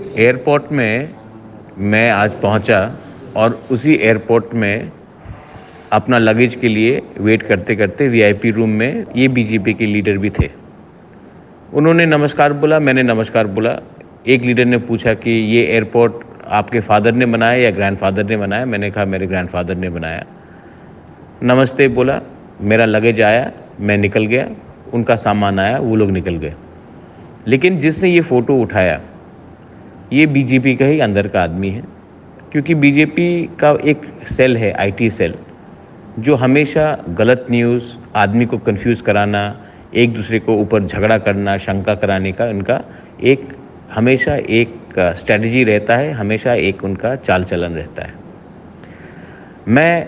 Airport में मैं आज पहुंचा और उसी एयरपोर्ट में अपना लगेज के लिए वेट करते करते वीआईपी रूम में ये बीजेपी के लीडर भी थे। उन्होंने नमस्कार बोला, मैंने नमस्कार बोला। एक लीडर ने पूछा कि ये एयरपोर्ट आपके फादर ने बनाया या ग्रैंडफादर ने बनाया? मैंने कहा मेरे ग्रैंडफादर ने बनाया। नमस्ते बोला, मेरा लगेज आया, मैं निकल गया, उनका सामान आया, वो लोग निकल गए। लेकिन जिसने ये फ़ोटो उठाया ये बीजेपी का ही अंदर का आदमी है, क्योंकि बीजेपी का एक सेल है, आईटी सेल, जो हमेशा गलत न्यूज़, आदमी को कंफ्यूज कराना, एक दूसरे को ऊपर झगड़ा करना, शंका कराने का इनका एक हमेशा एक स्ट्रैटेजी रहता है, हमेशा एक उनका चाल चलन रहता है। मैं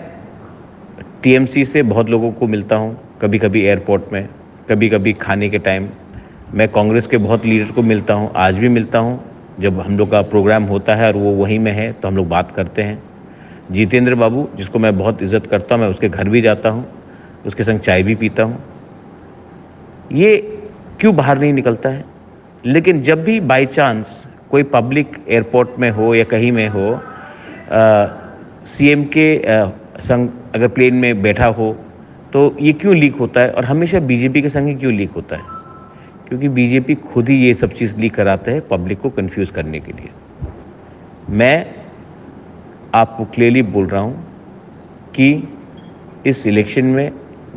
टीएमसी से बहुत लोगों को मिलता हूँ, कभी कभी एयरपोर्ट में, कभी कभी खाने के टाइम। मैं कांग्रेस के बहुत लीडर को मिलता हूँ, आज भी मिलता हूँ। जब हम लोग का प्रोग्राम होता है और वो वहीं में है तो हम लोग बात करते हैं। जितेंद्र बाबू, जिसको मैं बहुत इज़्ज़त करता हूँ, मैं उसके घर भी जाता हूँ, उसके संग चाय भी पीता हूँ। ये क्यों बाहर नहीं निकलता है? लेकिन जब भी बाय चांस कोई पब्लिक एयरपोर्ट में हो या कहीं में हो, सीएम के संग अगर प्लेन में बैठा हो तो ये क्यों लीक होता है? और हमेशा बीजेपी के संग ही क्यों लीक होता है? क्योंकि बीजेपी खुद ही ये सब चीज़ लीक कराता है पब्लिक को कंफ्यूज करने के लिए। मैं आपको क्लियरली बोल रहा हूँ कि इस इलेक्शन में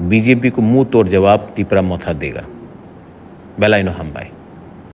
बीजेपी को मुंह तोड़ जवाब तीपरा मोथा देगा। बेलाइनो हम बाई।